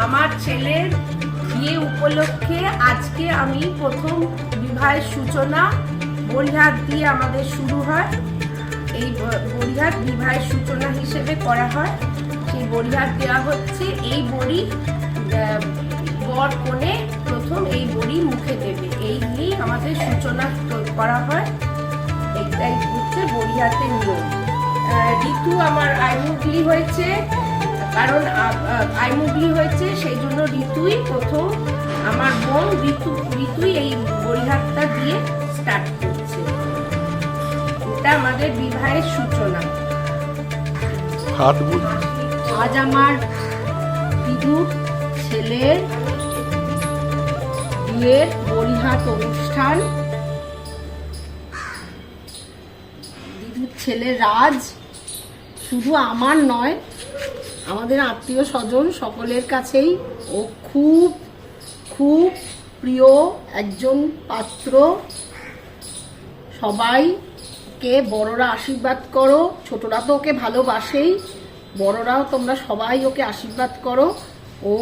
আমার ছেলের বিয়ে উপলক্ষে আজকে আমি প্রথম বিবাহের সূচনা বড়িহাত দিয়ে আমাদের শুরু হয়। এই বড়িহাত বিবাহের সূচনা হিসেবে করা হয়। সেই বড়িহাত দেওয়া হচ্ছে। এই বড়ি বর কনে প্রথম এই বড়ি মুখে দেবে, এই দিয়েই আমাদের সূচনা করা হয়। এইটাই হচ্ছে বড়িহাতের নিয়ম। ঋতু আমার আইমুগলি হয়েছে, কারণ আইমুগলি হয়েছে সেই জন্য ঋতুই প্রথম, আমার বোন ঋতুই এই বড়িহাতটা দিয়ে স্টার্ট করছে। এটা আমাদের বিবাহের সূচনা। আজ আমার বিদুর ছেলের বিয়ের বড়িহাত অনুষ্ঠান। বিদুর ছেলে রাজ শুধু আমার নয়, আমাদের আত্মীয় স্বজন সকলের কাছেই ও খুব খুব প্রিয় একজন পাত্র। সবাইকে বড়রা আশীর্বাদ করো, ছোটরা তো ওকে ভালোবাসেই, বড়রাও তোমরা সবাই ওকে আশীর্বাদ করো। ও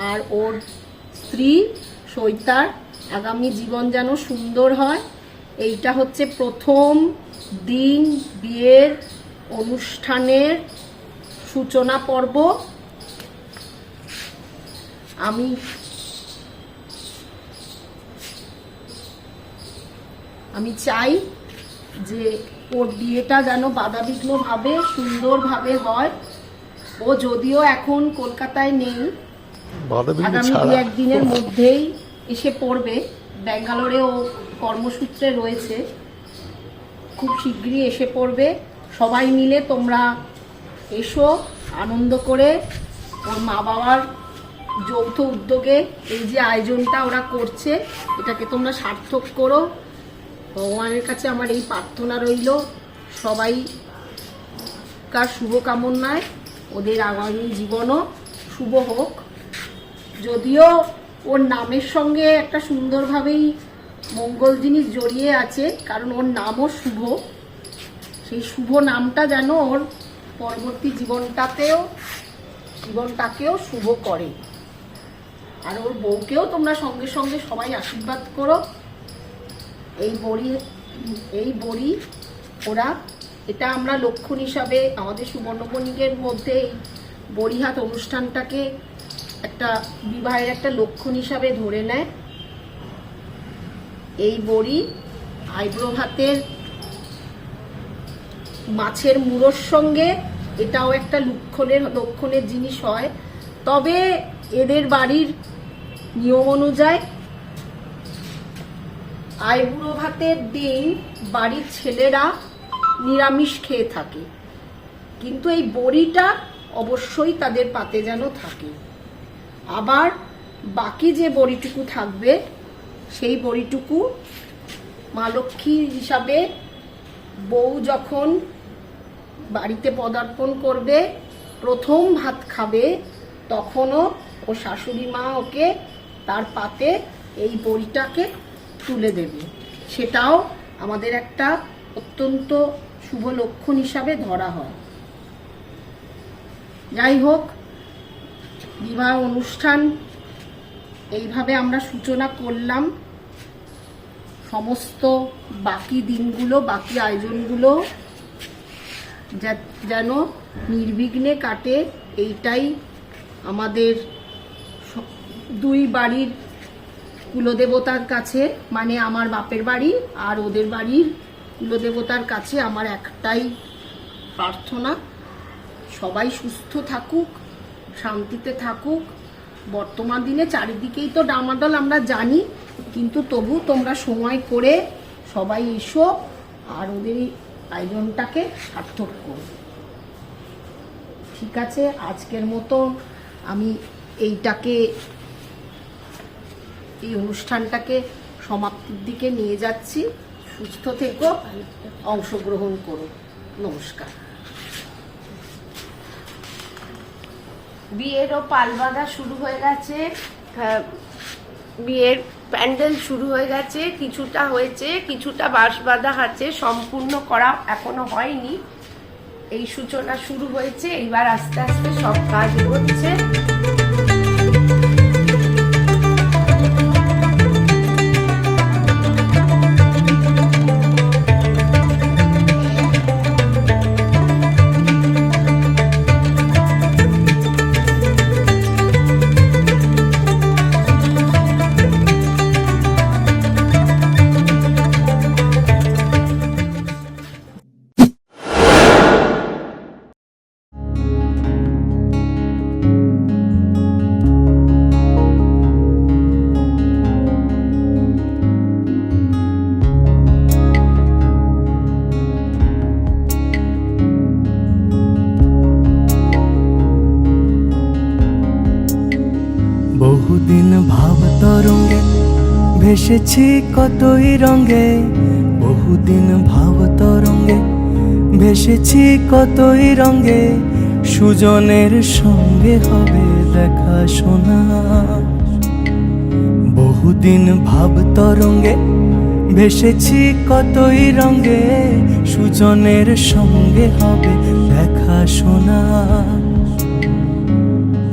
আর ওর স্ত্রী সৈতার আগামী জীবন যেন সুন্দর হয়। এইটা হচ্ছে প্রথম দিন বিয়ের অনুষ্ঠানের সূচনা পর্ব। আমি চাই যে ওর বিয়েটা যেন বাধাবিঘ্নভাবে সুন্দরভাবে হয়। ও যদিও এখন কলকাতায় নেই, আগামী দু একদিনের মধ্যেই এসে পড়বে। ব্যাঙ্গালোরে ও কর্মসূত্রে রয়েছে, খুব শীঘ্রই এসে পড়বে। সবাই মিলে তোমরা এসো, আনন্দ করে ওর মা বাবার যৌথ উদ্যোগে এই যে আয়োজনটা ওরা করছে, এটাকে তোমরা সার্থক করো। ভগবানের কাছে আমার এই প্রার্থনা রইল, সবাইকার শুভকামনায় ওদের আগামী জীবনও শুভ হোক। যদিও ওর নামের সঙ্গে একটা সুন্দরভাবেই মঙ্গল জিনিস জড়িয়ে আছে, কারণ ওর নামও শুভ। সেই শুভ নামটা যেন ওর পরবর্তী জীবনটাকেও শুভ করে। আর ওর বউকেও তোমরা সঙ্গে সঙ্গে সবাই আশীর্বাদ করো। এই বড়ি ওরা, এটা আমরা লক্ষণ হিসাবে আমাদের সুবর্ণবণিকের মধ্যে এই বড়িহাত অনুষ্ঠানটাকে একটা বিবাহের একটা লক্ষণ হিসাবে ধরে নেয়। এই বড়ি আইব্রো ভাতের মাছের মুড়োর সঙ্গে এটাও একটা লক্ষণের জিনিস হয়। তবে এদের বাড়ির নিয়ম অনুযায়ী আইবুড়ো ভাতের দিন বাড়ির ছেলেরা নিরামিষ খেয়ে থাকে, কিন্তু এই বড়িটা অবশ্যই তাদের পাতে যেন থাকে। আবার বাকি যে বড়িটুকু থাকবে সেই বড়িটুকু মা লক্ষ্মী হিসাবে বউ যখন বাড়িতে পদার্পণ করবে, প্রথম ভাত খাবে, তখনও ও শাশুড়ি মা ওকে তার পাতে এই বড়িটাকে তুলে দেবে। সেটাও আমাদের একটা অত্যন্ত শুভ লক্ষণ হিসাবে ধরা হয়। যাই হোক, বিবাহ অনুষ্ঠান এইভাবে আমরা সূচনা করলাম। সমস্ত বাকি দিনগুলো, বাকি আয়োজনগুলো যেন নির্বিঘ্নে কাটে, এইটাই আমাদের দুই বাড়ির কুলদেবতার কাছে, মানে আমার বাপের বাড়ি আর ওদের বাড়ির কুলদেবতার কাছে আমার একটাই প্রার্থনা, সবাই সুস্থ থাকুক, শান্তিতে থাকুক। বর্তমান দিনে চারিদিকেই তো ডামাডোল আমরা জানি, কিন্তু তবু তোমরা সময় করে সবাই এসো আর ওদের আয়োজনটাকে সার্থক করো। ঠিক আছে, আজকের মতো আমি এই অনুষ্ঠানটাকে সমাপ্তির দিকে নিয়ে যাচ্ছি। সুস্থ থেকো, অংশগ্রহণ করো। নমস্কার। বিয়েরও পাল বাঁধা শুরু হয়ে গেছে, বিয়ের প্যান্ডেল শুরু হয়ে গেছে, কিছুটা হয়েছে, কিছুটা বাঁশ বাঁধা আছে, সম্পূর্ণ করা এখনো হয়নি। এই সূচনা শুরু হয়েছে, এইবার আস্তে আস্তে সব কাজ হচ্ছে। ভেসেছি কতই রঙে, বহুদিন ভাব তরঙ্গে। ভেসেছি কতই রঙে, সুজনের সঙ্গে হবে দেখা শোনা। বহুদিন ভাব তরঙ্গে ভেসেছি কতই রঙে, সুজনের সঙ্গে হবে দেখা শোনা।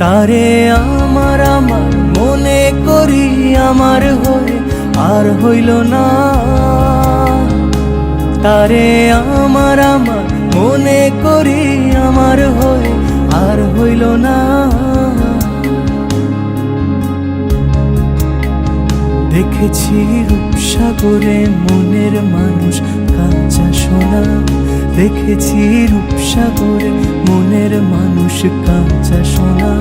তারে আমার আমার মনে করি আমার হয়ে আর হইল না। তারে আমার আমার মনে করি আমার হয়ে আর হইল না। দেখেছি রূপসাগরে মনের মানুষ কাঁচা সোনা। দেখেছি রূপসাগরে মনের মানুষ কাঁচা সোনা।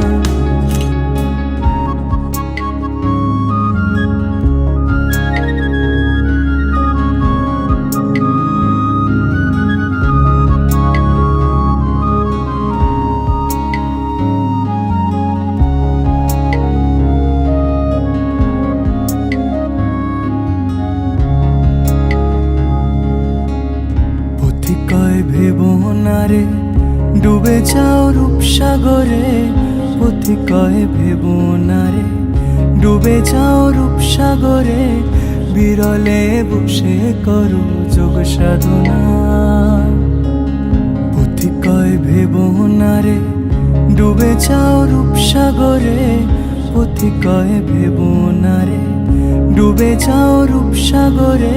পথিকয় ভেবো না রে ডুবে যাও রূপসাগরে। পথিকয় ভেবো না রে ডুবে যাও রূপসাগরে। বিরলে বসে করো যোগ সাধনা। পথিকয় ভেবো না রে ডুবে যাও রূপসাগরে। পথিকয় ভেবো না রে ডুবে যাও রূপসাগরে।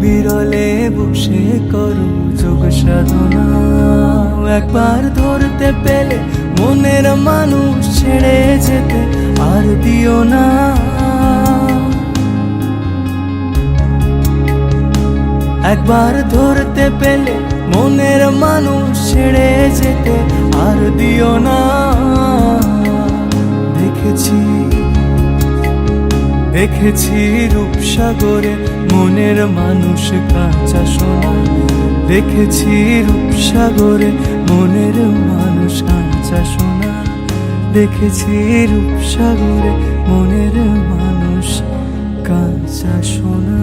বিরলে বসে করো যোগ সাধনা। একবার ধরতে পেলে মনের মানুষ ছেড়ে যেতে আর দিও না। একবার ধরতে পেলে মনের মানুষ ছেড়ে যেতে আর দিও না। দেখেছি দেখেছি রূপসাগরে মনের মানুষ কাঁচা সোনা। দেখেছি রূপসাগরে মনের মানুষ কাঁচা সোনা। দেখেছি রূপসাগরে মনের মানুষ কাঁচা সোনা।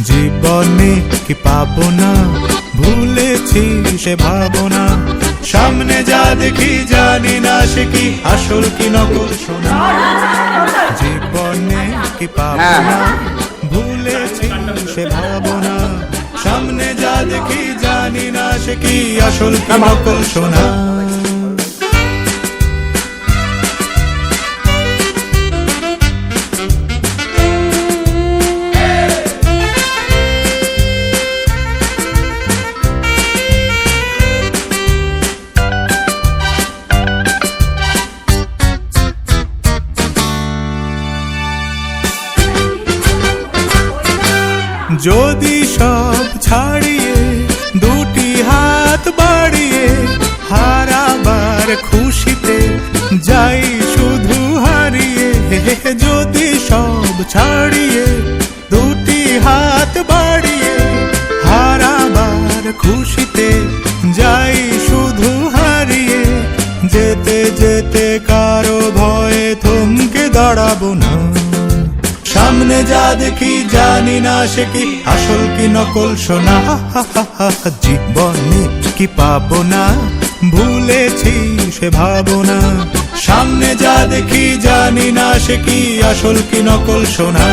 জীবনে কি পাবো না, ভুলেছি সে ভাবনা। সামনে যা দেখি জানি না সে কি আসল কি নকল শোনা। জীবনে কি পাবো না, ভুলেছি সে ভাবনা। সামনে যা দেখি জানি না সে কি আসল কি নকল শোনা। যদি সব ছাড়িয়ে দুটি হাত বাড়িয়ে হারাবার খুশিতে যাই শুধু হারিয়ে। যদি সব ছাড়িয়ে দুটি হাত বাড়িয়ে হারাবার খুশিতে যাই শুধু হারিয়ে। যেতে যেতে কারো ভয়ে থমকে দাঁড়াবো না। সামনে যা দেখি জানি না সে কি আসল কি নকল শোনা। জীবনে কি পাবো না, ভুলেছি সে ভাবনা। সামনে যা দেখি জানি না সে কি আসল কি নকল শোনা।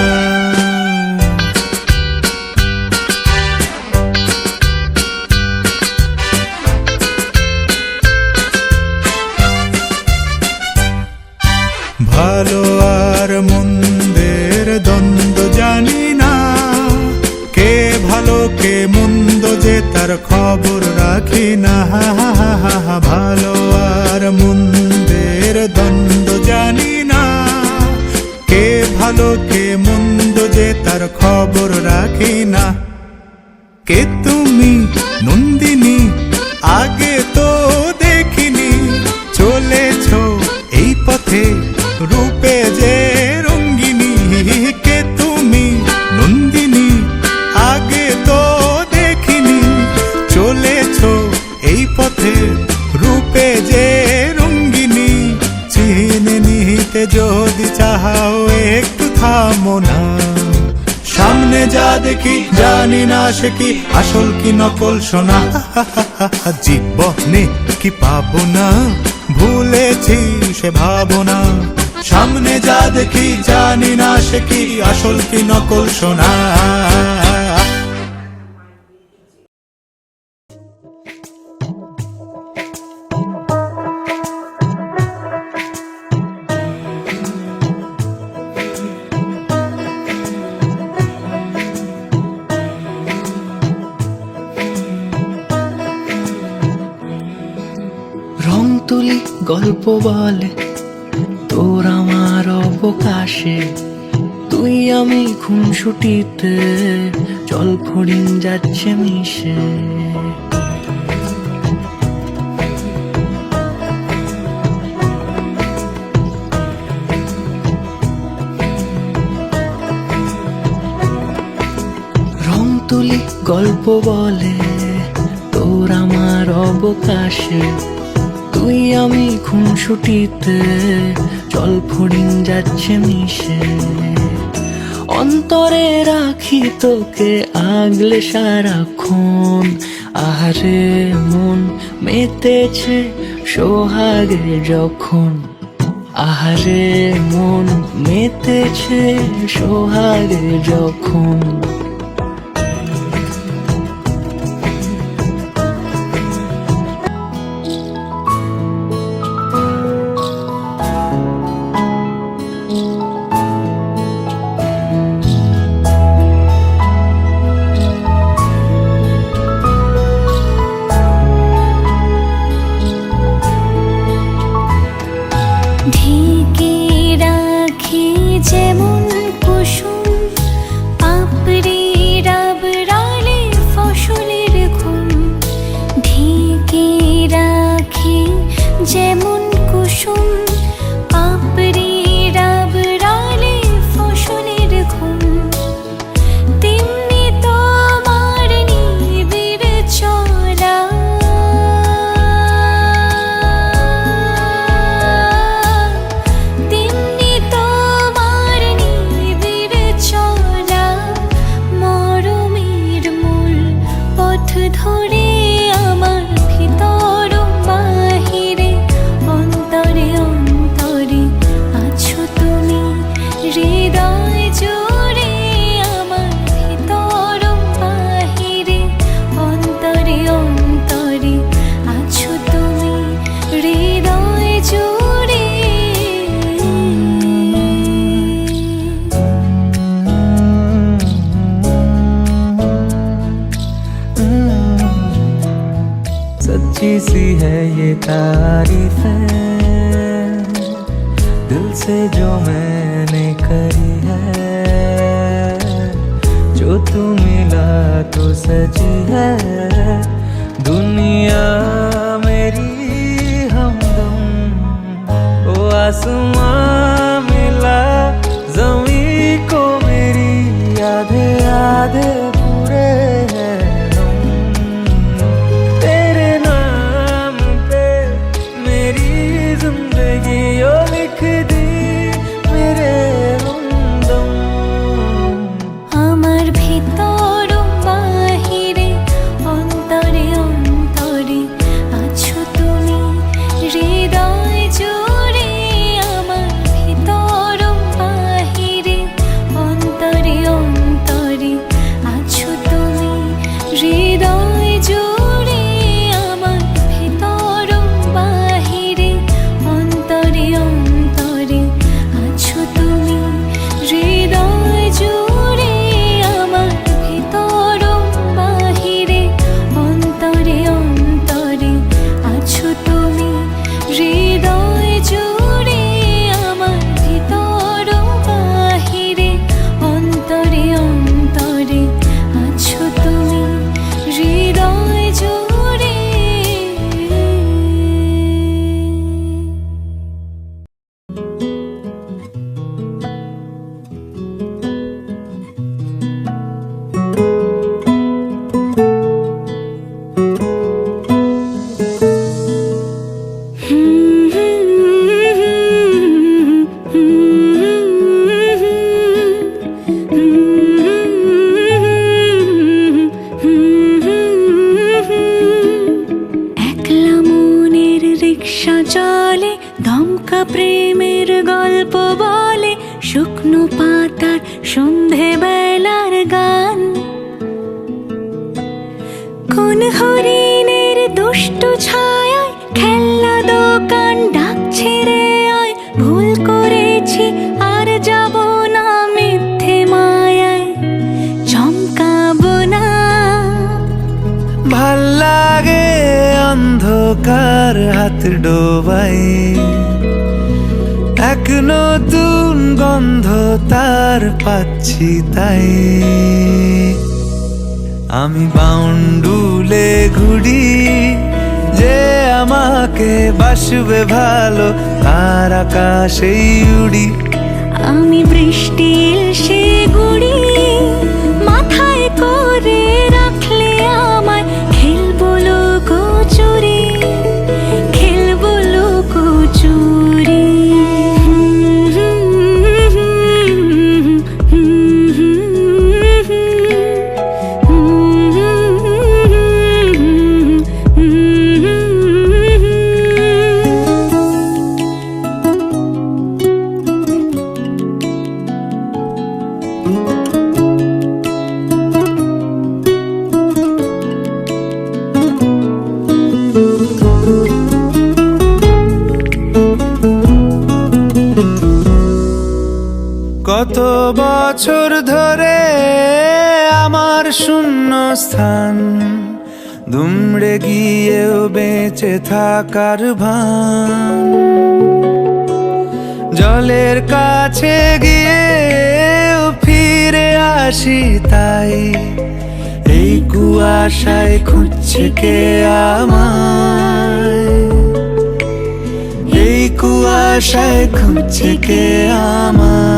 ভালো আর মন্দের দ্বন্দ্ব জানি না, কে ভালো কে মন্দ যে তার খবর রাখি না। ভালো আর মন্দের দ্বন্দ্ব জানি না, কে ভালো কে মন্দ যে তার খবর রাখি না। কে তুমি নন্দিনী আগে তো দেখিনি, চলেছো এই পথে রূপে যে রঙ্গিনী। কে তুমি নন্দিনী আগে তো দেখিনি, চলেছো এই পথে রূপে যে রঙ্গিনী। চিনে নিতে যদি চাও একটু থামো না, সামনে যা দেখি জানি না সে কি আসল কি নকল সোনা। জীবনে কি পাবো না ভুলেছি সে ভাবনা, সামনে যা দেখি জানি না সে কি আসল কি নকল সোনা। রং তুলি গল্প বলে তোর আমার অবকাশে, তুই আমি খুনসুটিতে জল ফড়িং যাচ্ছে মিশে। রং তুলি গল্প বলে তোর আমার অবকাশে, তুই আমি খুনসুটিতে জল ফড়িং যাচ্ছে মিশে। অন্তরে রাখি তোকে আগলে সারাক্ষণ, আহারে মন মেতেছে সোহাগে যখন। আহারে মন মেতেছে সোহাগে যখন। ঢেকে রাখি যেমন কুসুম, পাপড়ি ডাবরালে ফসলের ঘুম। ঢেকে রাখি যেমন কুসুম, পাপড়ি ডাবরালে ফসলের ঘুম। তেমনি তোমার নিবিড় চলা, তেমনি তোমার নিবিড় চলা। মরমের মূল পথ ধরে আমার ভিতর বাহিরে, অন্তরে অন্তরে আছো তুমি হৃদয় জুড়ে। আমার ভিতর বাহিরে, অন্তরে অন্তরে আছো তুমি হৃদয় জুড়ে। सच्ची सी है ये तारीफ है, दिल से जो मैंने करी है। जो तू मिला तो सची है दुनिया मेरी हमदम। ओ आसमां मिला जमी को मेरी, आधे आधे पूरे हैं हम। तेरे नाम पे मेरी जिंदगी ओ लिख दी मेरे हमदम। আমার ভিতর বাহিরে, অন্তরে অন্তরে আছো তুমি হৃদয় জুড়ে। আমার প্রেমের গল্প বলে শুকনো পাতার সন্ধেবেলার গান। কোন হরিণের দুষ্ট ছায়ায় খেলনা দোকান ডাকছে রে আয়, ভুল করেছি আর যাব না মিথ্যে মায়ায় চমকাবো না। ভাল লাগে অন্ধকার হাত ডোবাই, এক নতুন গন্ধ তার পাচ্ছি তাই। আমি বাউন্ডুলে ঘুরি, যে আমাকে বাসবে ভালো তার আকাশেই উড়ি। আমি বৃষ্টি এসে গুড়ি মাথায় করে রাখলে আমায় খেলবো লুকোচুরি, খেলবো লুকোচুরি। কত বছর ধরে আমার শূন্য স্থান, দুমড়ে গিয়েও বেঁচে থাকার ভান। জলের কাছে গিয়েও ফিরে আসি তাই, এই কুয়াশায় খুঁজছে কে আমায়, এই কুয়াশায় খুঁজছে কে আমায়।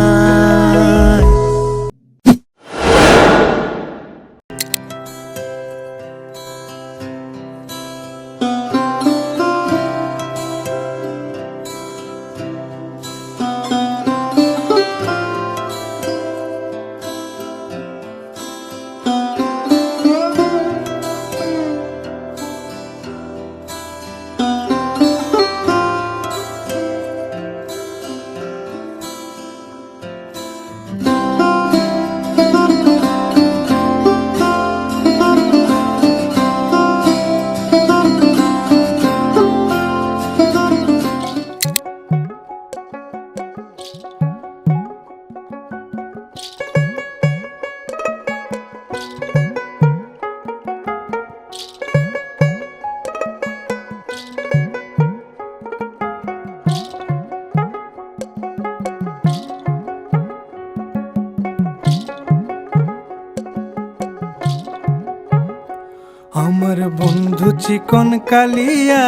আমার বন্ধু চিকন কালিয়া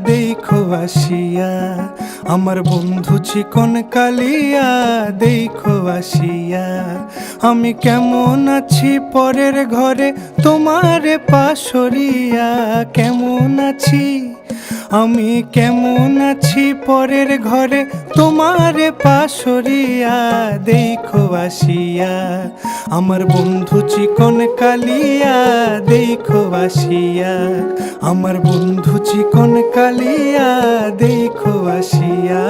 দেখো আসিয়া, আমার বন্ধু চিকন কালিয়া দেখো আসিয়া। আমি কেমন আছি পরের ঘরে তোমারে পাশরিয়া, কেমন আছি আমি কেমন আছি পরের ঘরে তোমারে পাশরিয়া দেখো আসিয়া। আমার বন্ধু চিকন কালিয়া দেখো আসিয়া, আমার বন্ধু চিকন কালিয়া দেখো আসিয়া।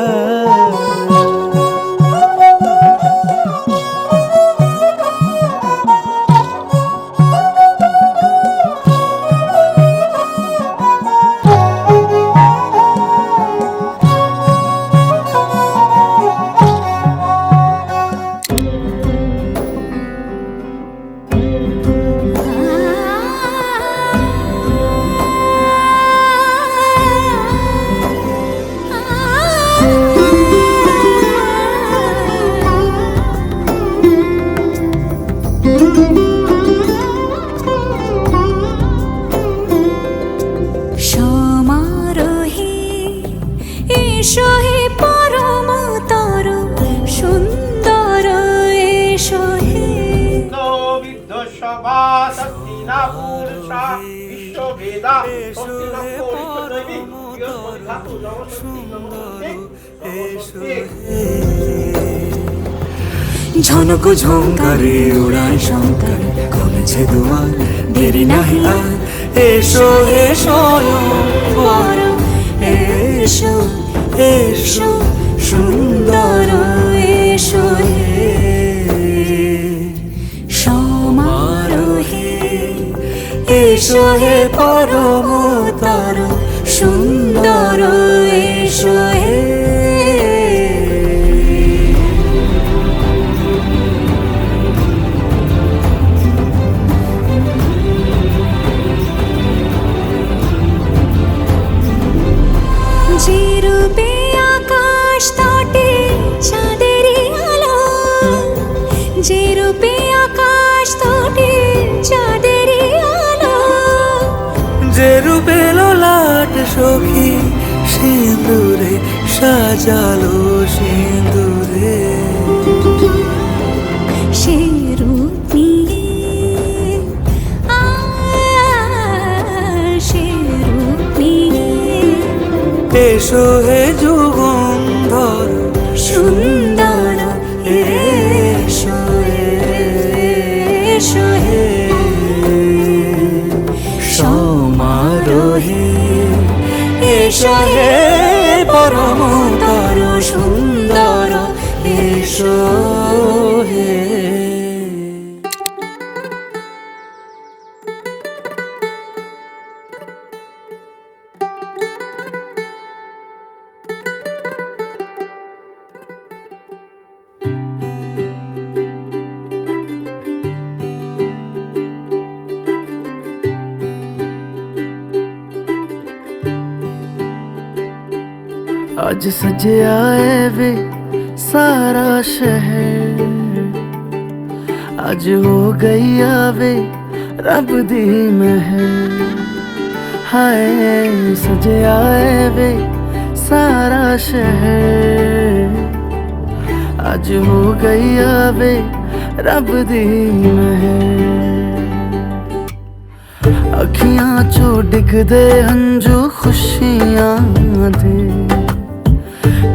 সমারোহে এসো হে পরমতর সুন্দর এসো হে। ঝনক ঝঙ্কারে উড়ায় শঙ্কর খুলেছে দুয়ার, দেরি নাহি আর এসো এসো পর এসো এসো এসো হে পরমতর সুন্দর এসো হে যে রূপে আকাশ তটে চাঁদেরই আলো যে রূপে আকাশ তটে চাঁদেরই আলো যে রূপে ললাট সখী সিঁদুরে সাজালো সিঁদুরে সে রূপ নিয়ে সে রূপ নিয়ে এসো হে যুগন্ধর সুন্দর এসো এসো হে সমারোহে এসো হে পরমতর সুন্দর এসো হে आज सजया है वे सारा शहर आज हो गई आवे रब दी महर हाय सजया है वे सारा शहर आज हो गई आवे रब दी महर अखियां चो डिगदे हंजू खुशियां दे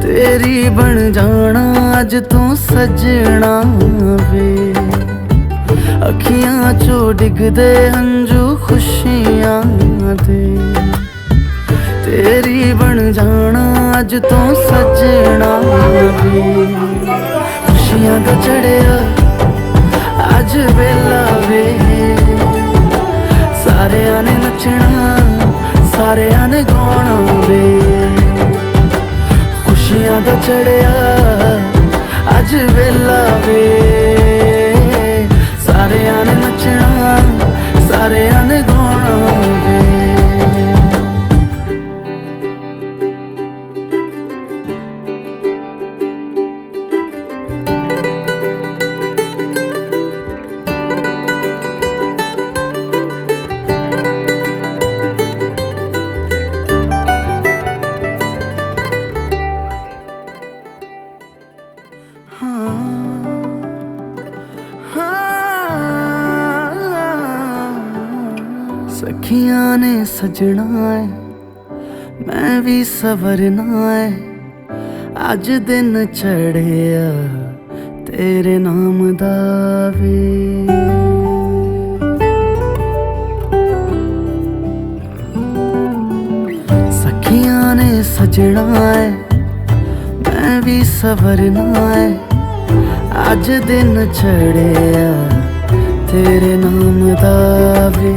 तेरी बन जाना अज तू सजना वे अखियां चो डिगदे हंजू खुशियां दे तेरी बन जाना अज तू सजना वे खुशियां दा चढ़िया अज वेला वे सारे ने नचना सारे ने गाना वे खुशियां दा चढ़िया अज वेला वे सारे ने नचना सारे ने गाना वे सखियां ने सजना है मैं भी सवरना है अज दिन चढ़िया तेरे नाम दा वे सखियां ने सजना है मैं भी सवरना है अज दिन चढ़िया तेरे नाम दा वे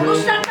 অনুষ্ঠান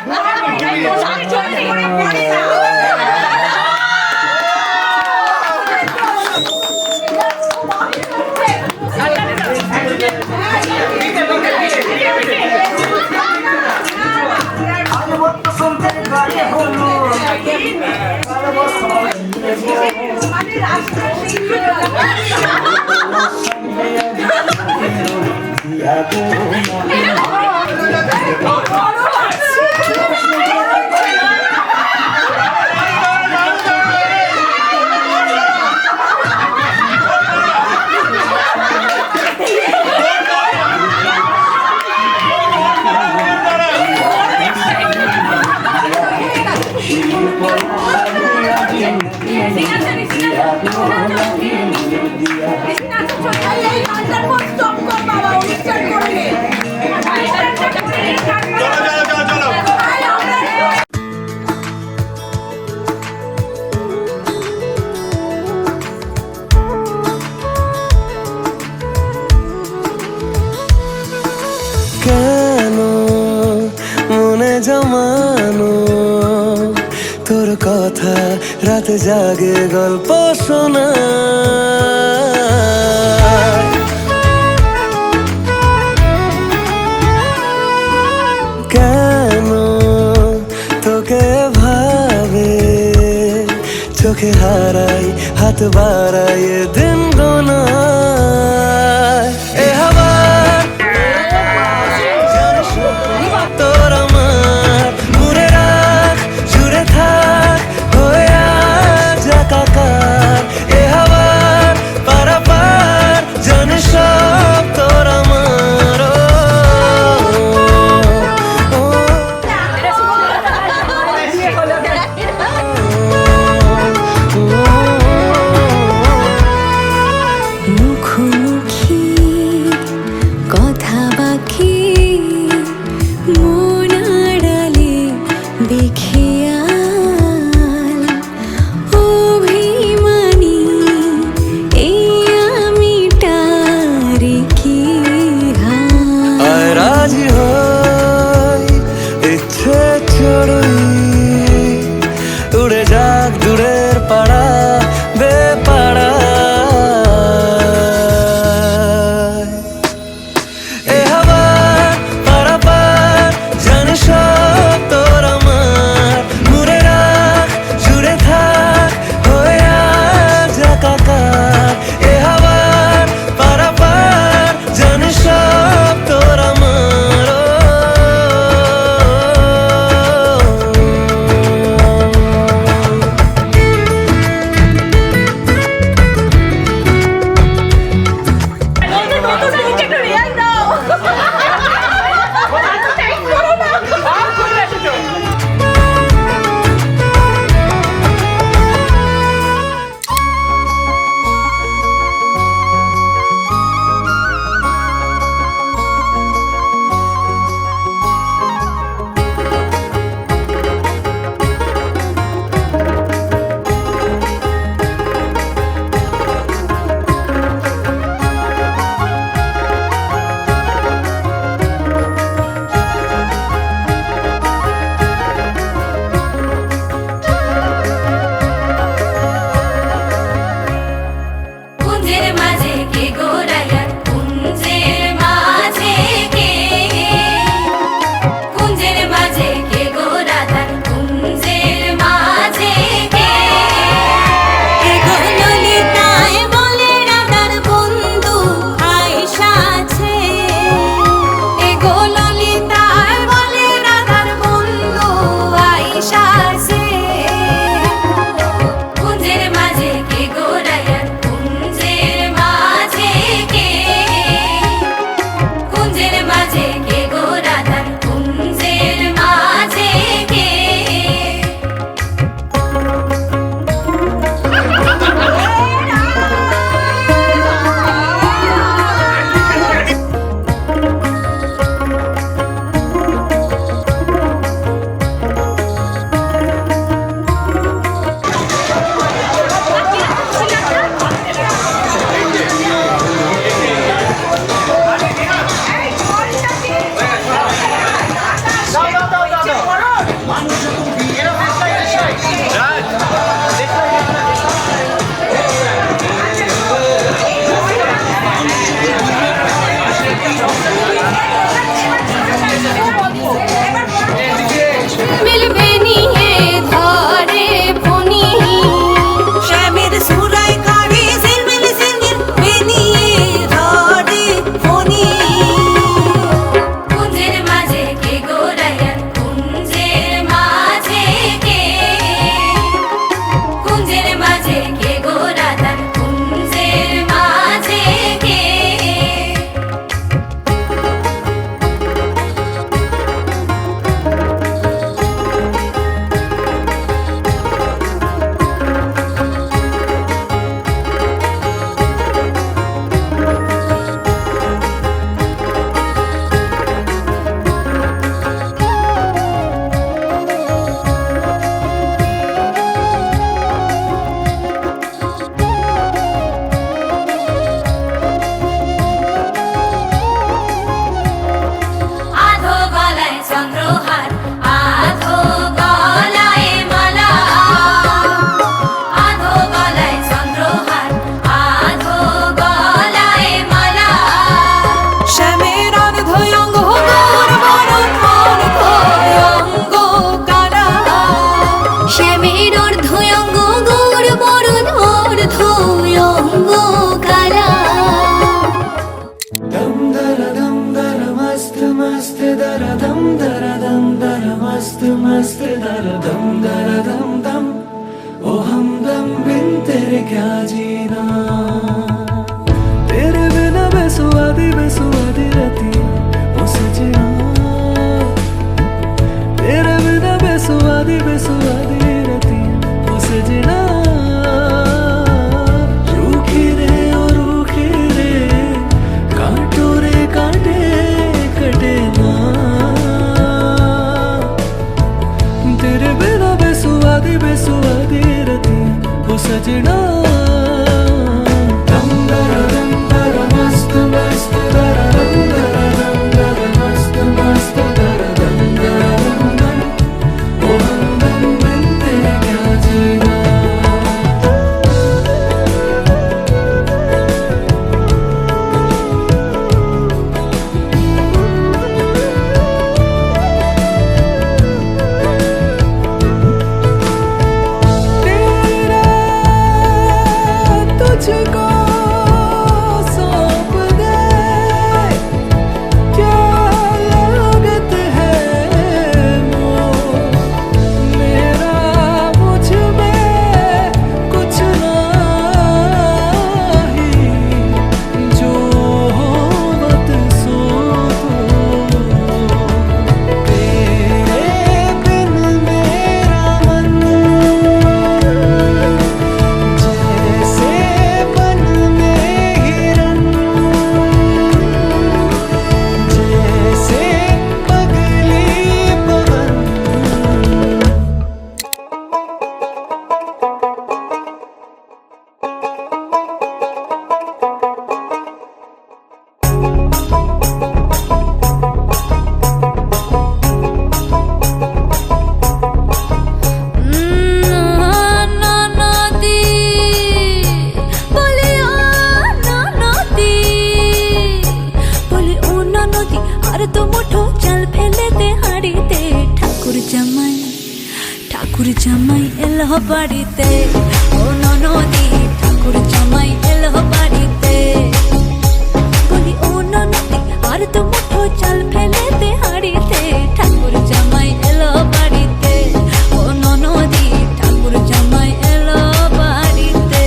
কেন মনে জমানো তোর কথা রাতে জাগে গল্প শোনা কেন তোকে ভাবে চোখে হারাই হাত বাড়াই দিন গোনা এ হাওয়া তোর আমার মুড়ে রাখ জুড়ে থাক হয়ে আজ একাকার এ হাওয়ার পারাপার জানে সব তোর আমার মুখোমুখি কথা বাকি মন আড়ালে বেখিয়াল অভিমানী এই আমিটার কি হাল আয় রাজি হই ইচ্ছে চড়ুই উড়ে যাক দূরের পাড়া বেপাড়া এ হাওয়া পারাপার জানে সব তোর আমার মুড়ে রাখ জুড়ে থাক হয়ে আজ একাকার এ হাওয়ার পারাপার জানে সব তোর আমার सजना रूखे रे ओ रूखे रे कांटो रे कांटे कटे ना तेरे बिना बेसुआदी बेसुआदी रती ओ सजना दम दर मस्त मस्त दर मस्त मस्त दर दम ओ हमदम बिन तेरे क्या जीना तेरा तुझको सौंप दे क्या लागत है मोह मेरा मुझ में कुछ नहीं जो हो मत सो तेरे बिन मेरा मन जैसे बन में हिरन जैसे पगली पवन ঠাকুর জামাই এলো বাড়িতে ও ননদি ঠাকুর জামাই এলো বাড়িতে বলি ও ননদি আর তো মুঠো চাল ফেলে দে হাড়িতে ঠাকুর জামাই এলো বাড়িতে ও ননদি ঠাকুর জামাই এলো বাড়িতে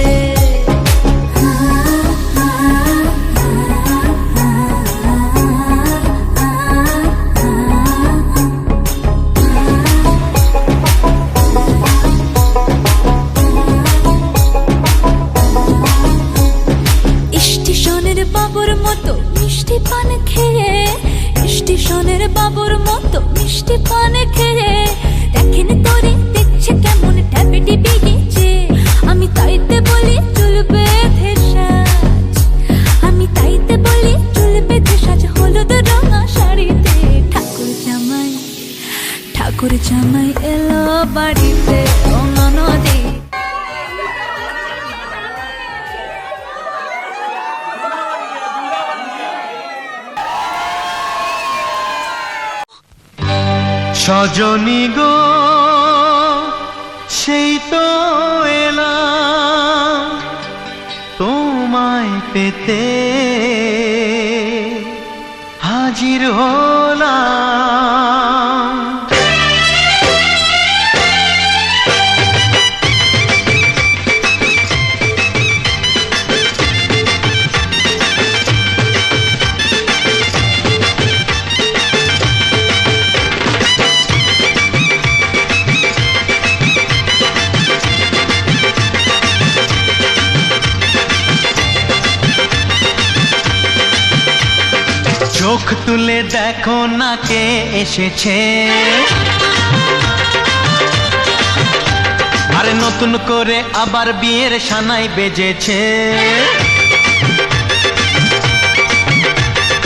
স্টেশনের বাবুর মতো মিষ্টি পান খেয়ে স্টেশনের বাবুর মতো মিষ্টি পান খেয়ে দেখেন তোরে দেখছে কেমন ট্যাপেটি বেগেছে আমি তাইতে বলি চুল বেঁধে সাজ আমি তাইতে বলি চুল বেঁধে সাজ হলুদ রঙা শাড়িতে ঠাকুর জামাই এলো বাড়িতে ও ননদি সজনী গো সেই তো এলাম তোমায় পেতে হাজির হলাম চোখ তুলে দেখো না কে এসেছে আরে নতুন করে আবার বিয়ের সানাই বেজেছে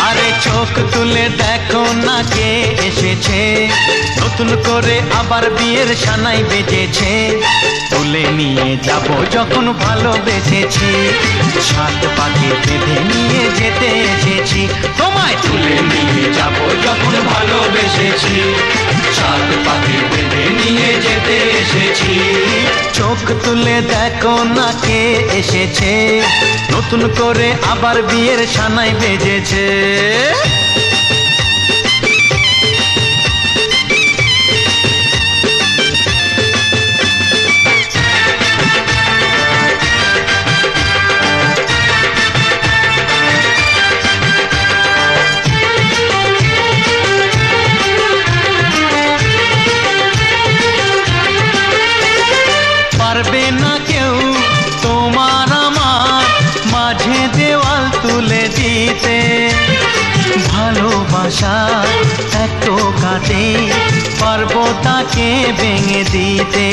আরে চোখ তুলে দেখো না কে এসেছে নতুন করে আবার বিয়ের সানাই বেজেছে তুলে নিয়ে যাব যখন ভালোবেসেছি সাত পাকে বেঁধে নিয়ে যেতে এসেছি তোমায় তুলে নিয়ে যাব যখন ভালোবেসেছি সাত পাকে বেঁধে নিয়ে যেতে এসেছি চোখ তুলে দেখো না কে এসেছে নতুন করে আবার বিয়ের সানাই বেজেছে পারবে না কেউ তোমার আমার মাঝে দেওয়াল তুলে দিতে। ভালোবাসার একটু কাটে পারবো তাকে ভেঙে দিতে।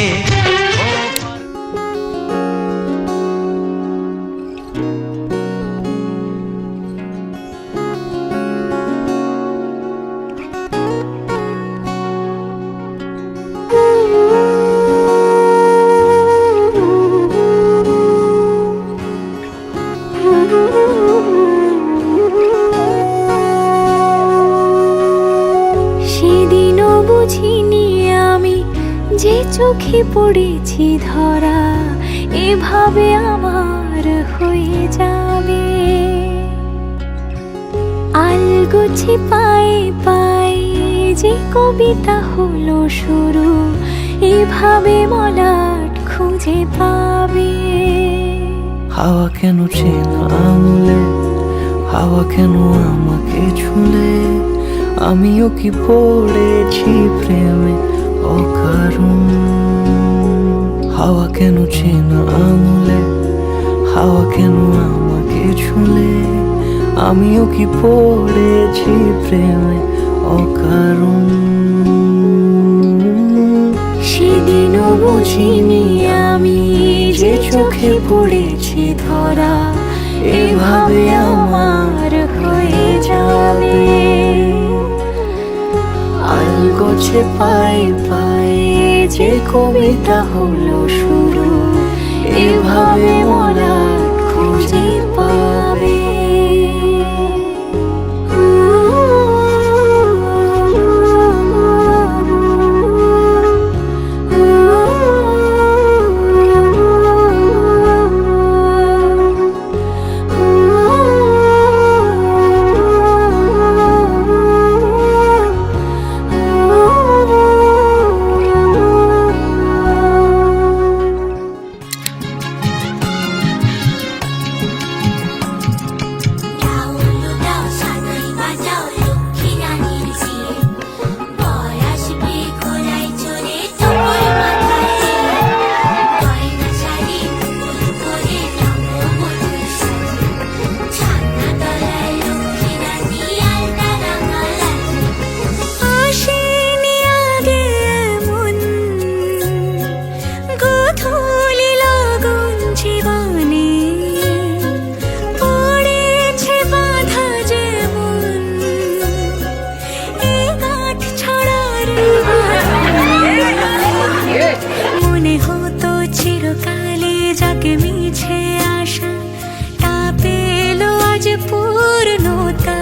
সেদিনও বুঝিনি আমি যে চোখে পড়েছি ধরা এভাবে আমার হয়ে যাবে। আলগোছে পায়ে পায়ে যে কবিতা হলো শুরু এভাবে মলাট খুঁজে পাবে। হাওয়া কেন চেনা আঙুলে, হাওয়া কেন আমাকে ছুলে, আমিও কি পড়েছি প্রেমে অকারণ। হাওয়া কেন চেনা আঙুলে, হাওয়া কেন আমাকে ছুলে, আমিও কি পড়েছি প্রেমে অকারণ। সেদিনও বুঝিনি আমি যে চোখে পড়েছি ধরা এভাবে আমার হয়ে যাবে। আলগোছে পায়ে পায়ে যে কবিতা হলো শুরু এভাবে মলাট খুঁজে পাবে। মনে হতো চিরকালে যাকে মিছে আশা তা পেল আজ পূর্ণতা।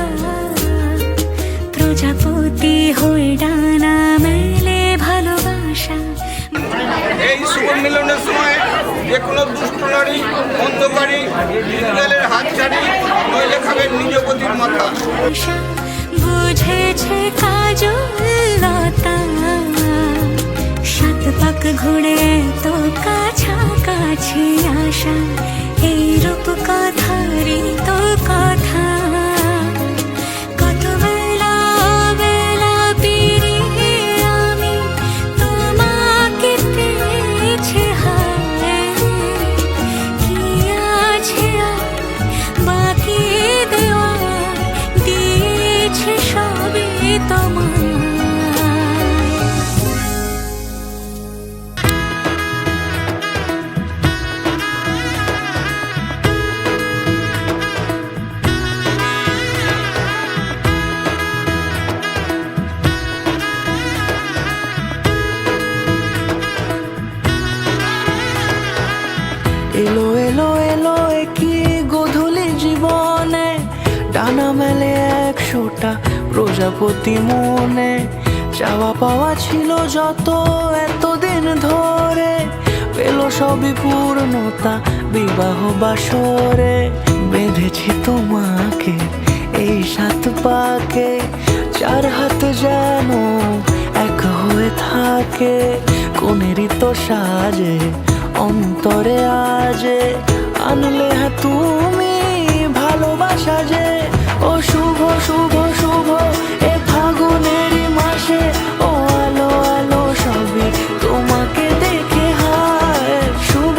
প্রজাপতি হয়ে ডানা মেলে ভালোবাসা। এই শুভ মিলনের সময় যে কোনো দুষ্ট নারী অন্ধকারী বিদ্যালয়ের হাত ছাড়ি নইলে খাবেন নিজ পতির মাথা। বুঝেছে কাজলতা সাত পাক ঘুরে তো কাছাকাছি আসা। এই রূপ কথারই তো কথা। কত বেলা বেলা পেরিয়ে আমি তোমাকে পেয়েছি হায়। কি আছে আর বাকি দেওয়া দিয়েছে সবই তোমার। এলো এলো এলো কি গোধূলি জীবনে, ডানা মেলে 100টা প্রজাপতি মনে। চাওয়া পাওয়া ছিল যত এতদিন ধরে, পেল সবই পূর্ণতা বিবাহ বাসরে। বেঁধেছি তোমাকে এই 7 পাকে, 4 হাত যেন এক হয়ে থাকে। কোনেরই তো সাজে অন্তরে আজে আনলে তুমি ভালোবাসা যে। ও শুভ শুভ শুভ এ ফাগুনেরই মাসে, ও আলো আলো সবই তোমাকে দেখে হায়। শুভ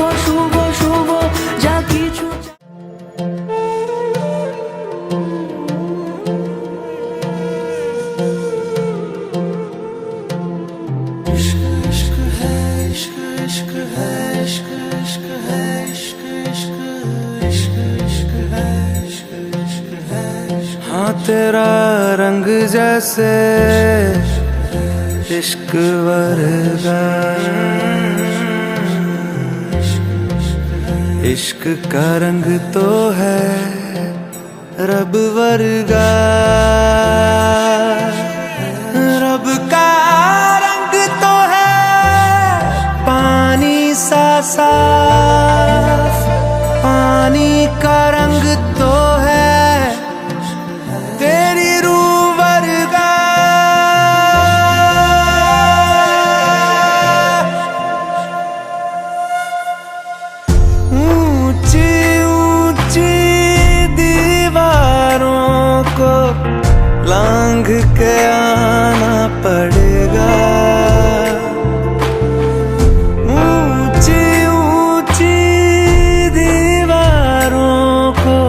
तेरा रंग जैसे इश्क वर्गा, इश्क का रंग तो है रब वर्गा, रब का रंग तो है पानी सा साफ, पानी का रंग तो है तेरी रूह वर्गा। ऊंची ऊंची दीवारों को लांघ के आना पड़ेगा, ऊंची ऊंची दीवारों को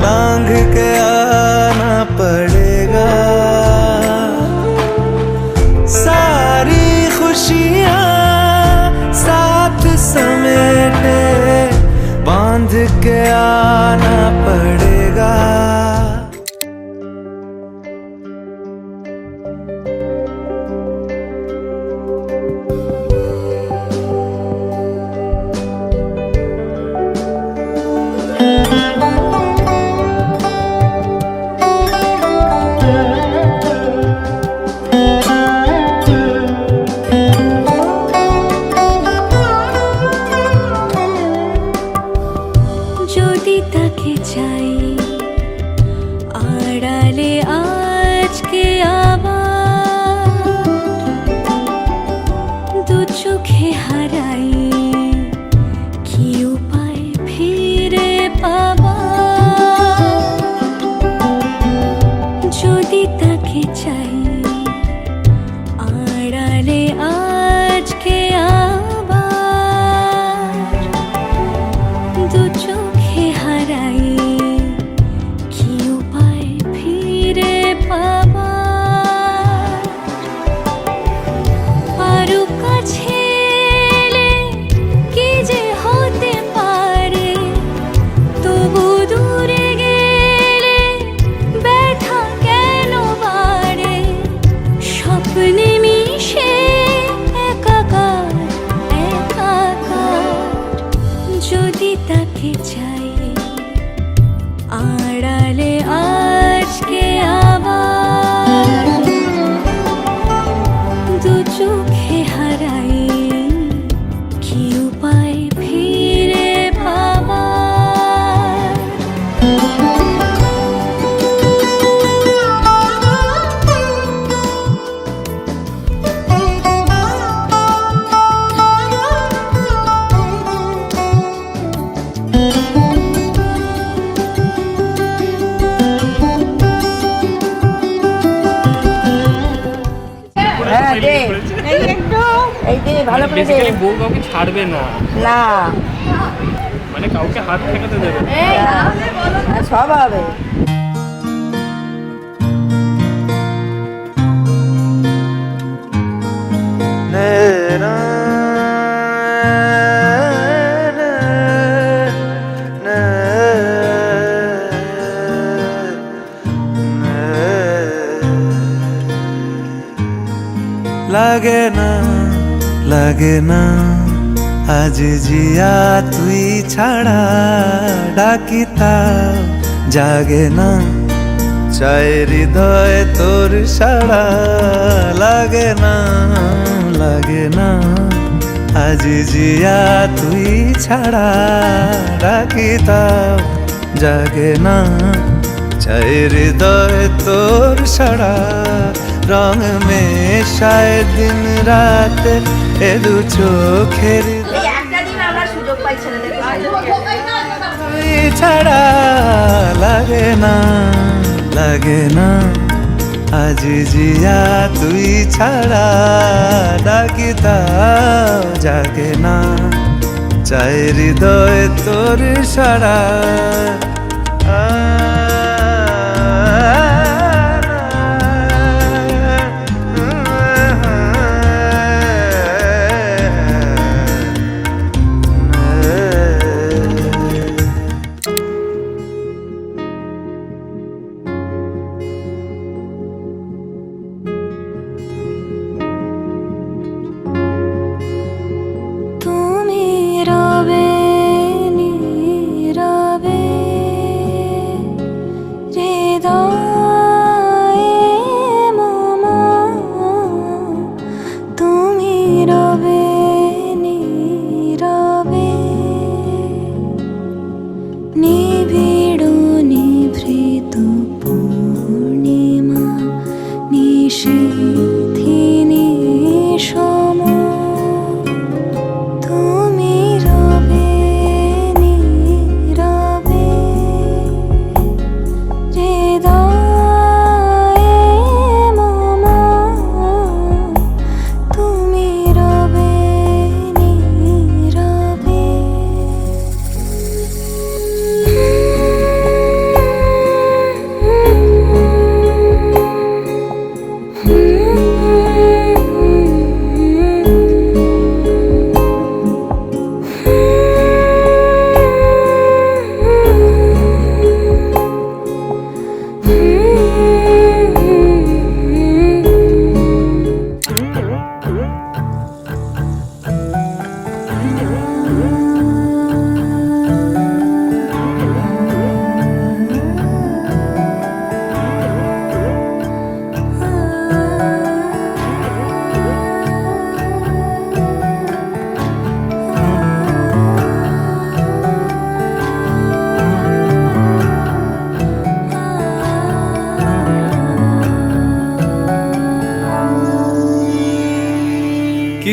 लांघ के आना पड़ेगा। सारी खुशियाँ साथ समेटे बांध के आना पड़ेगा। যদি তাকে চাই আড়ালে আজকে আবার, দু চোখে হারাই কি উপায় ফিরে পাবার। যদি তাকে চাই আড়ালে আজকে আবার, দু চোখে হারাই কি উপায় ফিরে পাবার। আরো কাছে এলে কি যে হতে পারে, তবু দূরে গেলে ব্যথা কেন বাড়ে। স্বপ্নে মিশে একাকার একাকার, যদি তাকে চাই আড়ালে আজকে আবার, দু চোখে হারাই কি উপায় ফিরে পাবার। হ্যাঁ দে, এই দে ভালো করে দে। বেসিক্যালি বউ কাউকে ছাড়বে না, না মানে কাউকে হাত ঠেকাতে দেবে না। হ্যাঁ, সব হবে। লাগে না লাগে না আজ জিয়া তুই ছাড়া, ডাকিতা জাগে না চাই হৃদয় তোর সাড়া। লাগে না লাগে না আজ জিয়া তুই ছাড়া, ডাকিতা জাগে না চাই হৃদয় তোর সাড়া। রং মেশায় দিন রাত এ দু চোখের একটা দিন আমরা সুযোগ পাই তুই ছাড়া। লাগে না লাগে না আজ জিয়া তুই ছাড়া, ডাকিতা জাগে না চাই হৃদয় তোর সাড়া।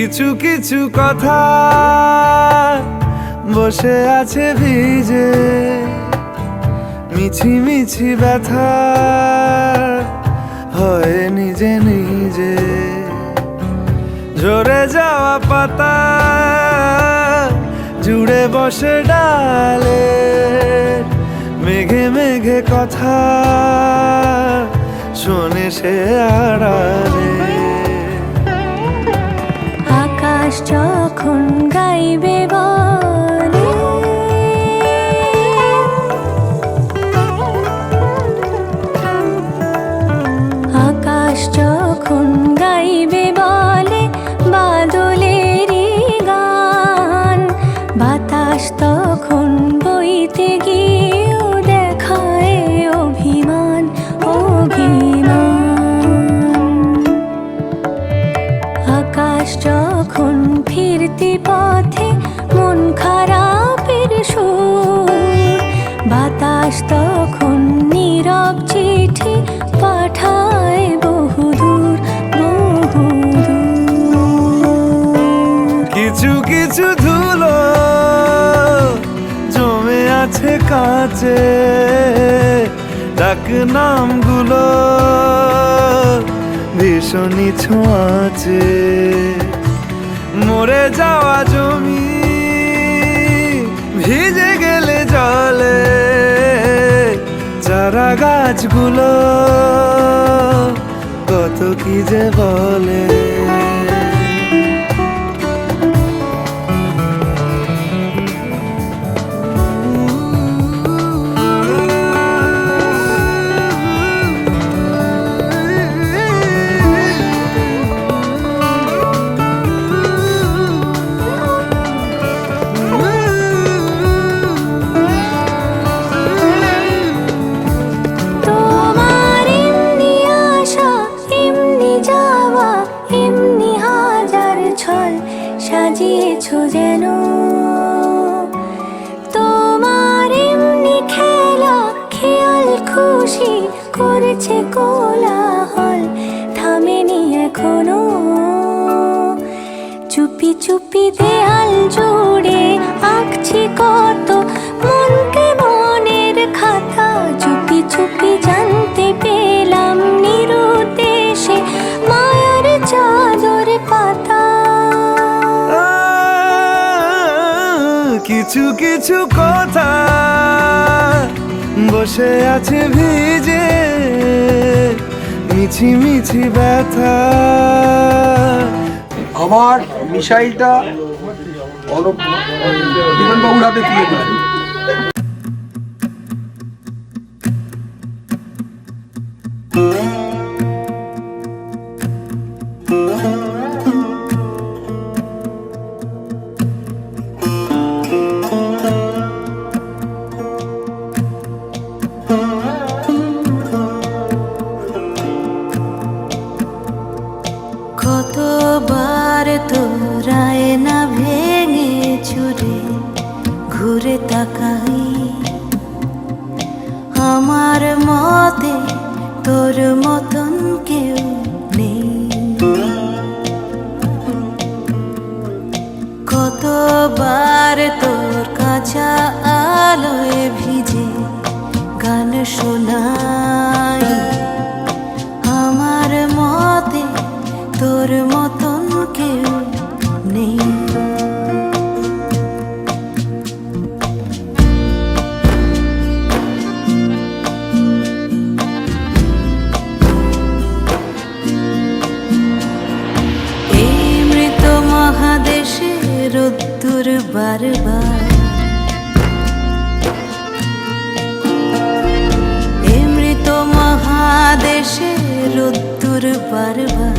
কিছু কিছু কথা বসে আছে ভিজে, মিছি মিছি ব্যথা হয় নিজে নিজে। ঝরে যাওয়া পাতা জুড়ে বসে ডালে, মেঘে মেঘে কথা শোনে সে আড়ালে। আকাশ যখন গাইবে বলে, আকাশ যখন গাইবে বলে বাদলেরই গান, বাতাস তখন বইতে গিয়েও দেখায় অভিমান অভিমান। আকাশ যখন ফিরতি পথে মন খারাপের সুর, বাতাস তখন নীরব চিঠি পাঠায় বহুদূর বহুদূর। কিছু কিছু ধুলো জমে আছে কাঁচে, ডাক নামগুলো ভীষণই ছোঁয়াচে। মরে যাওয়া জমি ভিজে গেলে জলে, চারা গাছগুলো কত কি যে বলে। তোমার এমনি আসা এমনি যাওয়া, এমনি হাজার ছল সাজিয়েছো যেন। তোমার এমনি খেলা খেয়াল খুশি করেছে কোলাহল, থামেনি এখনো। চুপি চুপি দেয়াল জুড়ে আঁকছি কত মনকে মনের খাতা, চুপি চুপি জানতে পেলাম নিরুদ্দেশে মায়ার চাদর পাতা। কিছু কিছু কথা বসে আছে ভিজে, মিছি মিছি ব্যথা। আমার মিসাইলটা দীপেনবাবুর হাতে তুলে দিলেন। কতবার তোরায় না ভেঙে চুরে ঘুরে তাকাই, আমার মতে তোর মতন কেউ নেই। কতবার তোর কাঁচা আলোয় ভিজে গান শোনাই, আমার মতে তোর মতন কেউ নেই। এই মৃত মহাদেশে রোদ্দুর বারবার, এই মৃত মহাদেশে রোদ্দুর বারবার,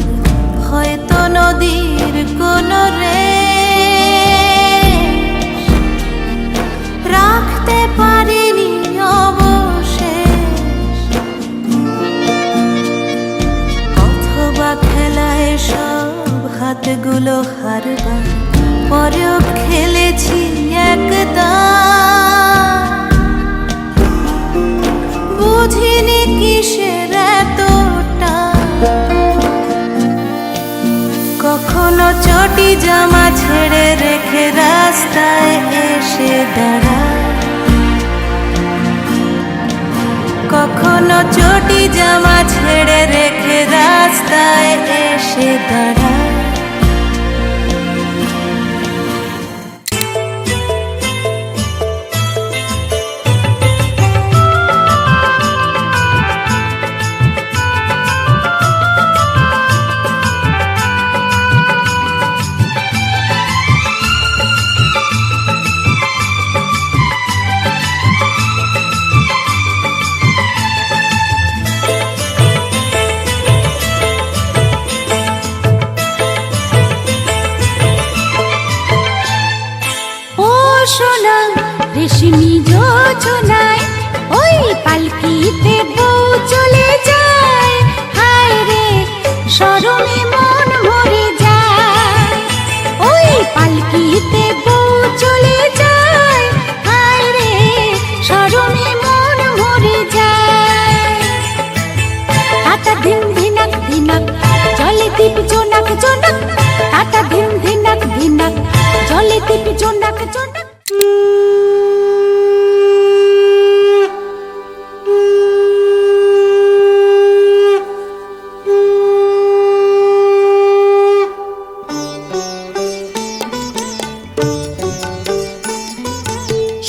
হয়তো নদীর কোন রেশ রাখতে পারিনি অবশেষ, অথবা খেলায় সব হাতগুলো হারবার পরেও খেলেছি একদম। বুঝিনি কিসের এতটা, কখনো চোট চটি জামা ছেড়ে রেখে রাস্তায় এসে দাঁড়ায়, কখনো চটি জামা ছেড়ে রেখে রাস্তায় এসে দাঁড়ায়। সোনা রেশমি যোজনায় ওই পালকিতে বউ চলে যায়, হায় রে শরমে মন ভরে যায়। ওই পালকিতে বউ চলে যায়, হায় রে শরমে মন ভরে যায়। টাটা ধিন ধিনাক ধিনাক জলে দীপ জোনাক জোনাক, টাটা ধিন ধিনাক ধিনাক জলে দীপ জোনাক জোনাক।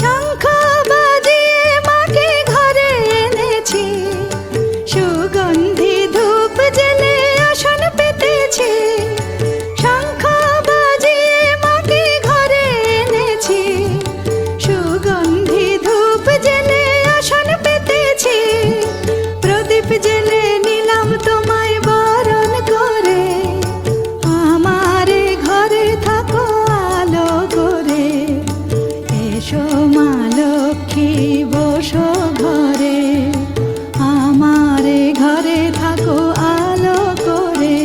শঙ্খ বাজিয়ে মাকে ঘরে এনেছি, সুগন্ধি ধূপ জেলে আসন পেতেছি। শঙ্খ বাজিয়ে মাকে ঘরে এনেছি, সুগন্ধি ধূপ জেলে আসন পেতেছি। প্রদীপ জেলে নিলাম তোমায় বরণ করে, আমারে ঘরে থাকো আলো করে। এসো মা লক্ষ্মী বসো ঘরে, আমারে ঘরে থাকো আলো করে।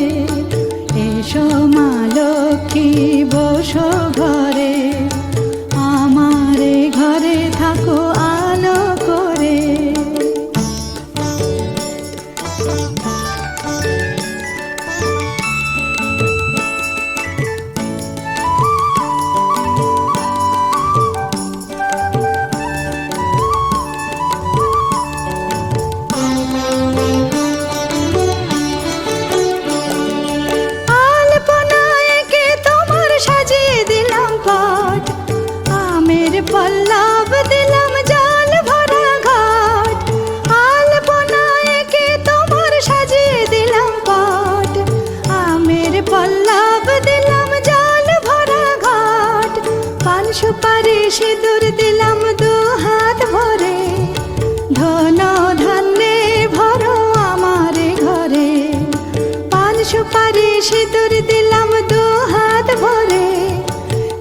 এসো মা লক্ষ্মী বসো ঘরে, আমারে ঘরে থাকো আলো করে। আলপনায় কে তোমার সাজিয়ে দিলাম পট, আমের পল্লব দিলাম জল ভরা ঘট। আলপনায় কে তোমার সাজিয়ে দিলাম পট, আমের পল্লব দিলাম জল ভরা ঘট। পান সুপারি সিঁদুর দিলাম দু হাত ভরে, ধন ধান্যে ভরো আমারে ঘরে। পান সুপারি সিঁদুর দিলাম দু হাত ভরে,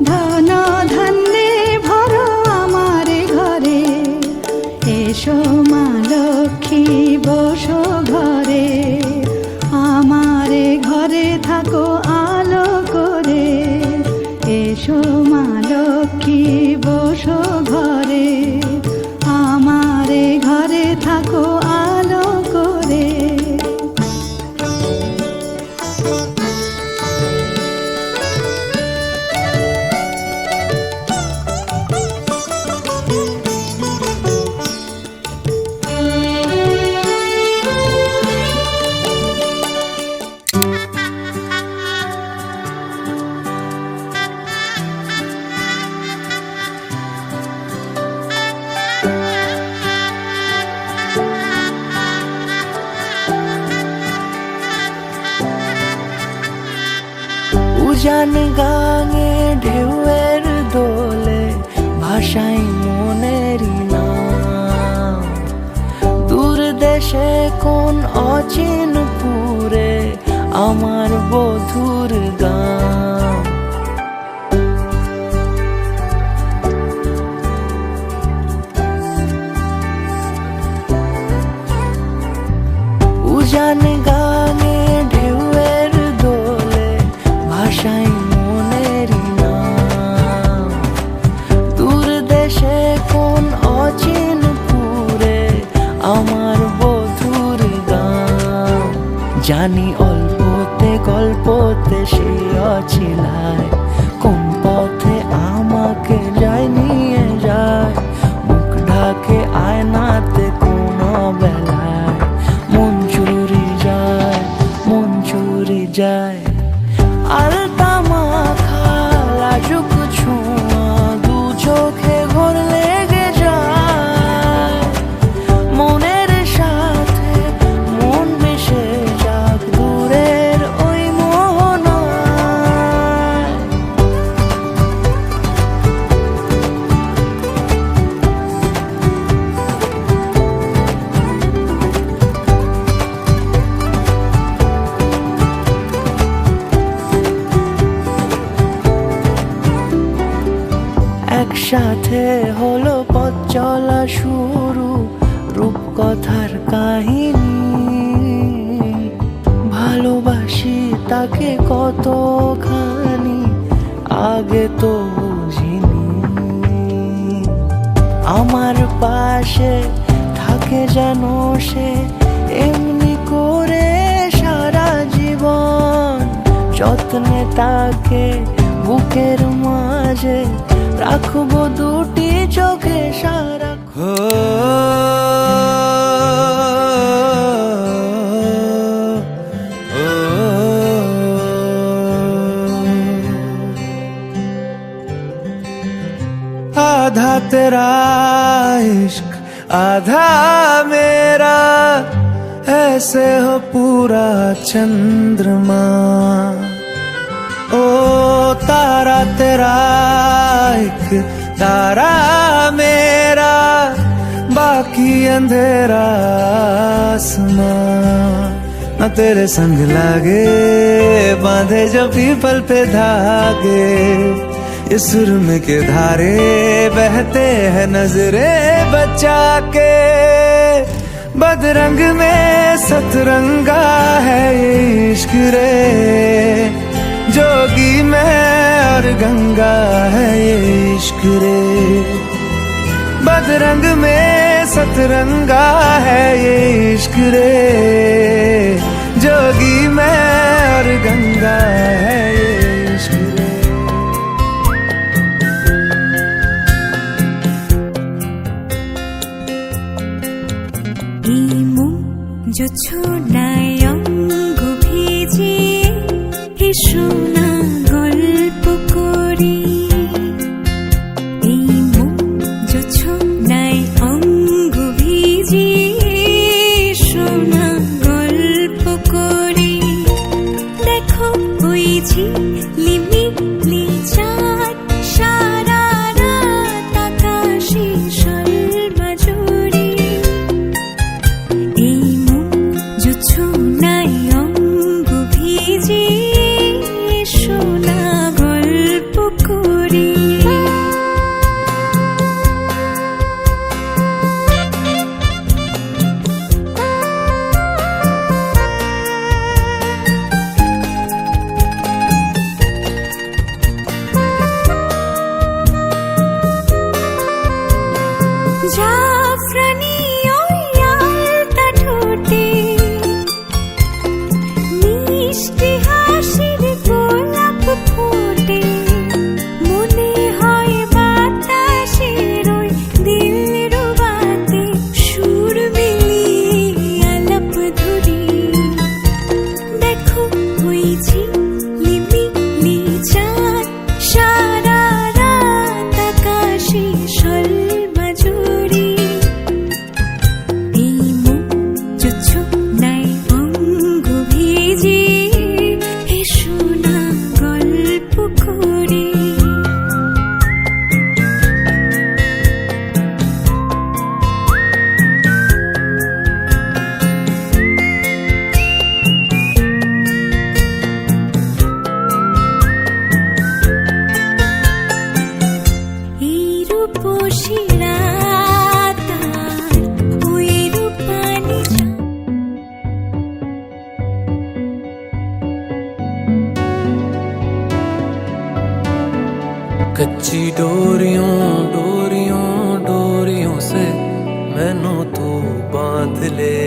ধন ধান্যে ভরো আমারে ঘরে। এসো মা লক্ষ্মী বসো ঘরে, আমারে ঘরে থাকো আলো করে। এসো মা লক্ষ্মী বসো ঘরে, আমারে ঘরে থাকো আলো করে। উজান গাঙে ঢেউয়ের দোলে ভাষাই মনেরই নাম। দূর দেশে কোন অচিনপুরে আমার বধুর গান। উজান গাঙে ঢেউয়ের দোলে ভাষাই মনেরই নাম। দূর দেশে কোন অচিনপুরে আমার বধুর গান। জানি অল্পতে গল্প পোতে সেই অছিলায় কোন পথে আমাকে যায় নিয়ে যায় মুখ ঢাকে আয়নাতে কোনো বেলায় মন চুরি যায় আলতা মাখা লাজুক ছোঁয়া দু চোখে ঘোর লেগে যায় মনের সাথে মন মিশে যাক দূরের ওই মোহনায় একসাথে হলো পথ চলা শুরু রূপকথার কাহিনী ভালোবাসি তাকে কতখানি আগে তো বুঝিনি আমার পাশে থাকে যেন সে এমনি করে সারা জীবন যত্নে তাকে বুকের মাঝে রাখবো দুটি চোখে সারা आधा तेरा इश्क आधा मेरा ऐसे हो पूरा चंद्रमा ओ तारा तेरा एक तारा मेरा बाकी अंधेरा आसमां न तेरे संग लागे बांधे जो पीपल पे धागे इस सुरम के धारे बहते हैं नजरे बचा के बदरंग में सतरंगा है ये इश्क रे जोगी में और गंगा है ये इश्क रे बदरंग में सतरंगा है ये इश्क रे जोगी में और गंगा है ये इश्क रे जो छोड़ाय অঙ্গ ভিজে শোনা গল্প করি এই মন যে ছোড়ায় অঙ্গ ভিজে শোনা গল্প করি দেখো ওই ঝিলিমিলি চাঁদ সারা রাত আকাশে সর্বজুড়ে এই মন যে ছোড়ায় অঙ্গ ভিজে শোনা গল্প করি জাফরানি ওই আলতা ঠোঁটে মিষ্টি হাসির গোলাপ ফোটে মনে হয় বাতাসের ওই দিলরুবাতে সুর মিলিয়ে আলাপ ধরি দেখো ওই ঝিলিমিলি চাঁদ সারা রাত আকাশে সর্বজুড়ে এই মন যে ছোড়ায় অঙ্গ ভিজে শোনা গল্প করি এই রূপসী রাত আর ওই রূপালি कच्ची डोरियों डोरियों डोरियों से मैनू तू बांध ले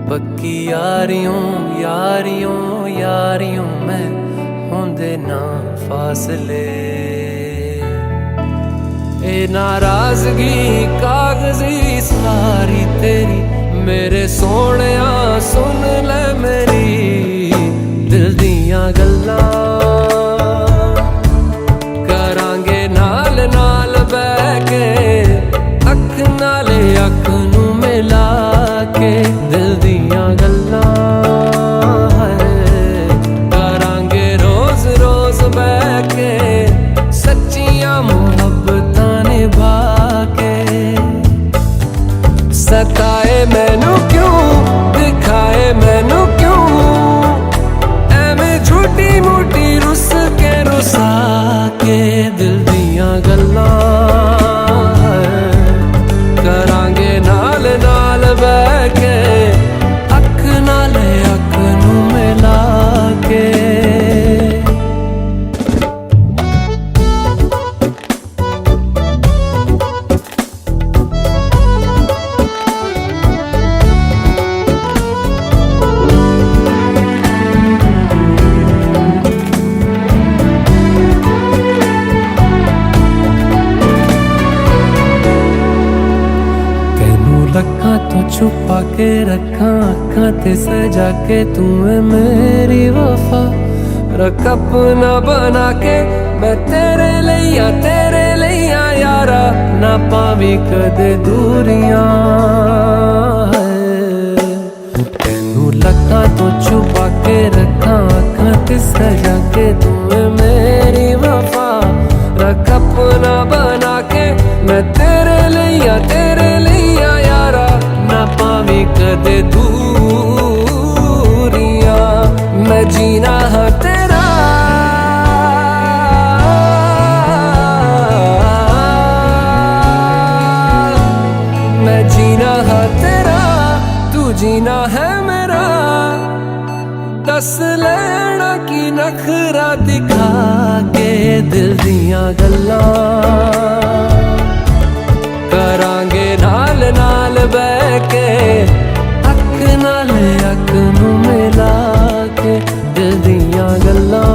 पक्की की यारियों यारियों यारियों मैं होंदे ना फासले ए नाराजगी कागजी सारी तेरी मेरे सोहणिया सुन ले मेरी दिल दियां गल्लां करांगे नाल नाल बैठ के अख नाले अख नू मिला के दिल दियां गल्लां करांगे रोज रोज बैठ के सच्चियां मुहब्बतां निभा के सताए मैनू क्यों दिखाए मैनू क्यों एवें झूठी मूठी रुस के रुसा के दिल दियां गल्लां करांगे नाल नाल बैठ के अख नाल अख नू मिला के रखा तो छुपा के रखा आँखां ते सजा के तू है मेरी वफा रख अपना बना के मैं तेरे लिया यारा ना पावी कदे दूरियां तेनू लखा तो छुपा के रखा आँखां ते सजा के तू है मेरी वफा रख अपना बना के मैं तेरे लिया यारा ना पावी कदे दूरियां मैं जीना है तेरा मैं जीना है तेरा तू जीना है मेरा दस लेना की नखरा दिखा के दिल दियां गल्लां करांगे नाल नाल बैठ के अख नाल अख नू मिला के दिल दियां गल्लां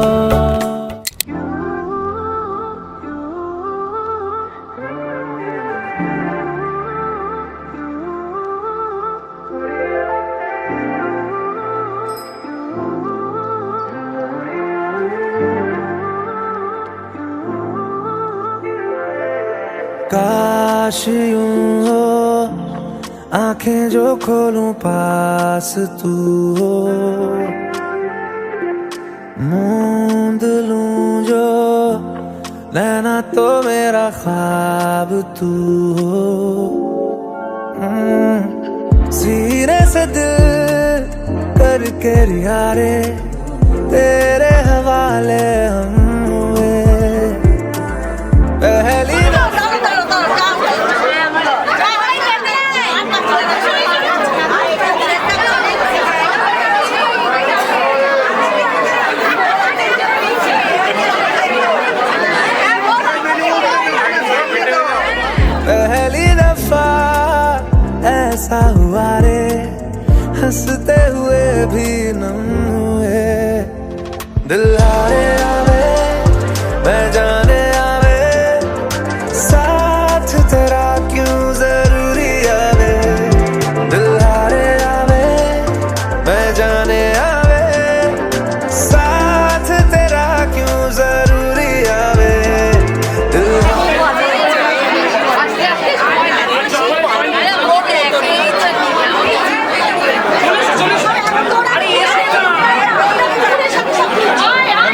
काश यूं हो आंखें जो खोलूं पास तू हो मूंद लूं जो नैना तो मेरा ख्वाब तू हो सीने से दिल करके रिहारे तेरे हवाले हम हुए पहली ऐसा हुआ रे हंसते हुए भी नम हुए दिल हारे आवे मैं जाने आवे साथ तेरा क्यों जरूरी आवे दिल हारे आवे मैं जाने आवे साथ तेरा क्यों जरूरी आवे दिल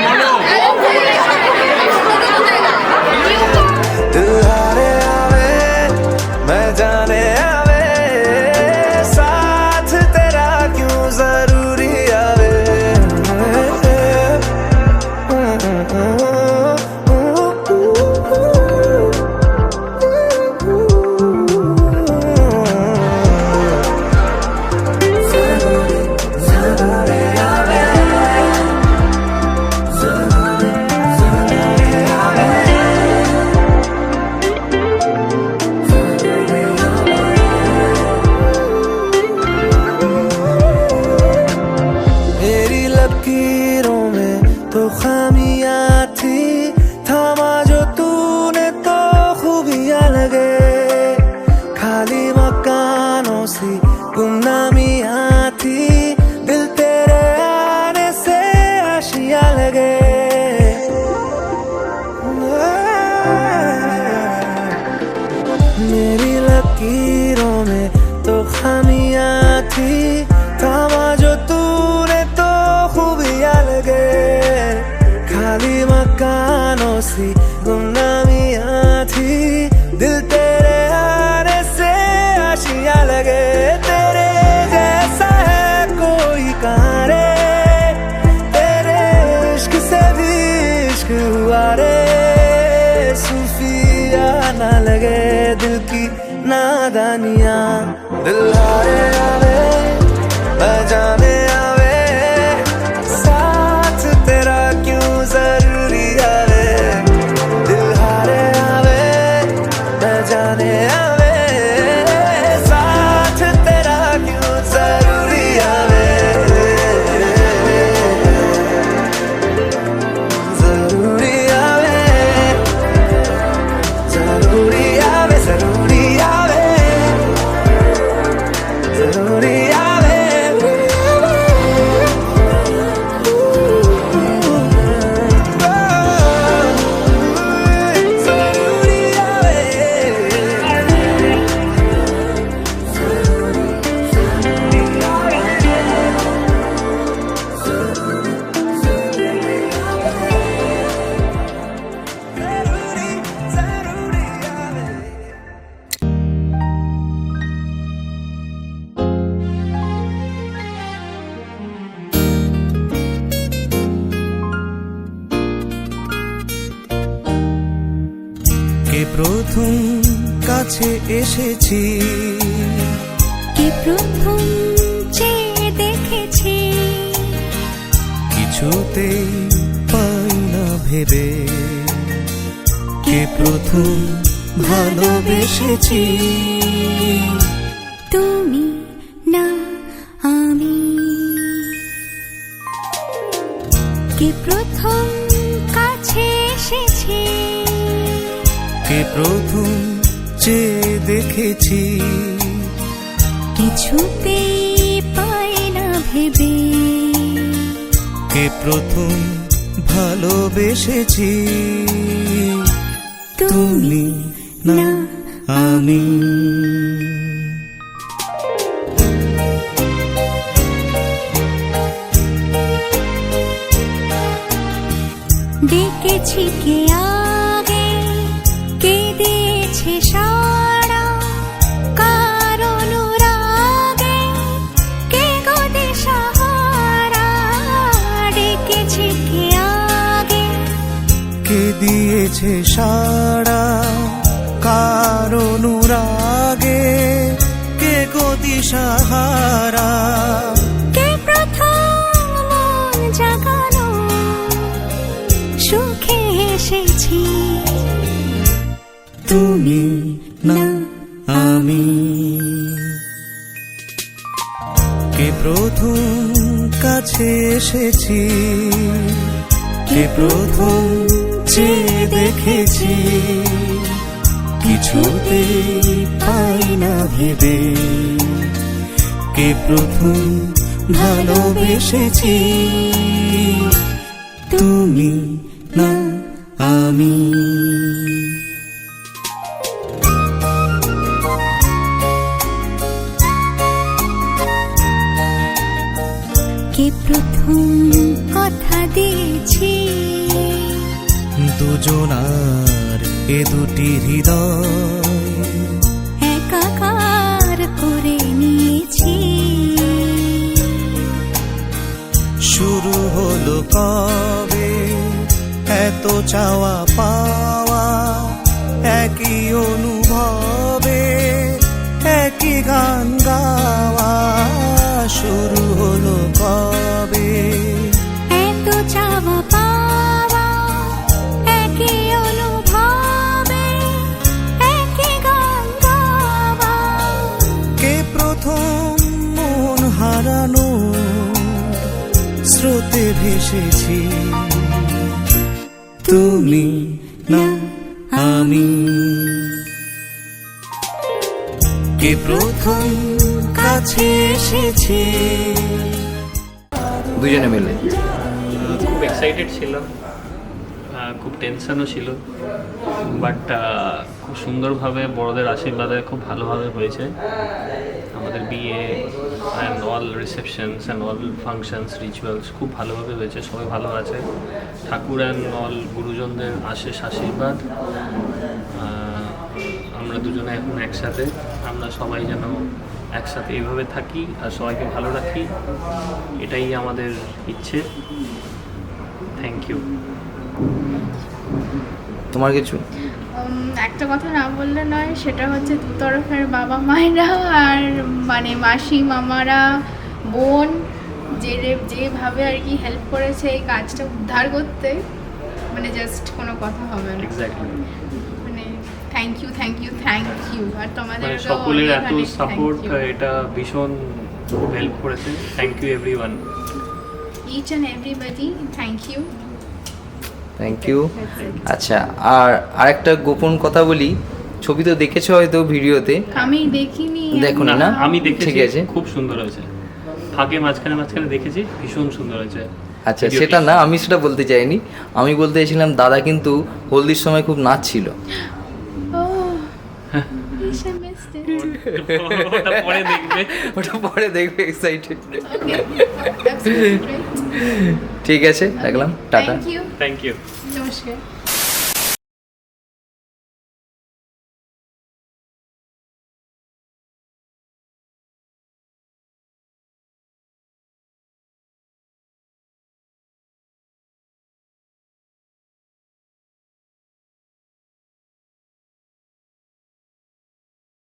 মনো लकीरों में तो खामियां थी, थामा जो तूने तो खूबियां लगे, खाली मकानों सी गुमनामियां थी, दिल तेरे आने से आशियां लगे, तेरे जैसा है कोई कहाँ रे, तेरे इश्क से भी इश्क हुआ रे, सूफिया ना लगे दिल की नादानियां, दिल हारे आवे बजाने आवे, साथ तेरा क्यों जरूरी आवे, दिल हारे आवे बजाने आवे, साथ तेरा क्यों जरूरी आवे, जरूरी आवे, जरूरी आवे, जरूरी आवे, जरूरी आवे, जरूरी কে প্রথম কাছে এসেছি, কে প্রথম চেয়ে দেখেছি, কিছুতেই পাই না ভেবে, কে প্রথম ভালোবেসেছি, তুমি না আমি, কে প্রথম কাছে এসেছি, কে প্রথম চেয়ে দেখেছি, কিছুতেই পাই না ভেবে, কে প্রথম ভালোবেসেছি, তুমি না আমি। ডেকেছি কে আগে, কে দিয়েছে সাড়া, কার অনুরাগে কে গো দিশাহারা, ডেকেছি কে আগে, কে দিয়েছে সাড়া, কার অনুরাগে কে গো দিশাহারা, কে প্রথম মন জাগানো সুখে এসেছি, তুমি না আমি। কে প্রথম কাছে এসেছি, কে প্রথম চেয়ে দেখেছি, কিছুতেই পাই না ভেবে, কে প্রথম ভালোবেসেছি, তুমি না আমি। কে প্রথম কথা দিয়েছি, দুজনার এ দুটি হৃদয় একাকার করে নিয়েছি, শুরু হলো কবে এত চাওয়া পাওয়া, একই অনুভবে একই গান গাওয়া, শুরু হলো কবে এত চাওয়া পাওয়া, একই অনুভবে একই গান গাওয়া, কে প্রথম মন হারানো স্রোতে ভেসেছি, তুমি না আমি। কে প্রথম কাছে এসেছি, দুজনে মিলে খুব এক্সাইটেড ছিলাম, খুব টেনশনও ছিল, বাট খুব খুব সুন্দরভাবে বড়দের আশীর্বাদে খুব ভালোভাবে হয়েছে আমাদের বিয়ে and all receptions and all functions rituals খুব ভালোভাবে হয়েছে, সবাই ভালো আছে। ঠাকুর অ্যান্ড অল গুরুজনদের আশিস আশীর্বাদ, আমরা দুজনে এখন একসাথে, আমরা সবাই যেন একসাথে এইভাবে থাকি আর সবাইকে ভালো রাখি, এটাই আমাদের ইচ্ছে। Thank you. তোমার কিছু? একটা কথা না বললে নয়, সেটা হচ্ছে দু তরফের বাবা মায়েরা আর মানে মাসি মামারা, বোন যেভাবে আর কি হেল্প করেছে এই কাজটা উদ্ধার করতে, মানে জাস্ট কোনো কথা হবে না। এক্স্যাক্টলি, মানে thank you thank you thank you. আর তোমাদের মানে সকলের এত সাপোর্ট, এটা ভীষণ হেল্প করেছে। Thank you everyone, each and everybody, thank you. Thank you. আচ্ছা, আর আরেকটা গোপন কথা বলি, ছবি তো দেখেছো হয়তো ভিডিওতে, আমি দেখিনি। দেখো না? আমি দেখেছি, ঠিক আছে, খুব সুন্দর হয়েছে। ফাঁকে মাঝখানে দেখেছি, ভীষণ সুন্দর হয়েছে। আচ্ছা সেটা না, আমি সেটা বলতে চাইনি, আমি বলতে চাইছিলাম দাদা কিন্তু হলদির সময় খুব নাচছিল। ওটা পরে দেখবে, ওটা পরে দেখবে, এক্সাইটেড। ঠিক আছে, রাখলাম, tata. Thank you. Thank you. নমস্কার।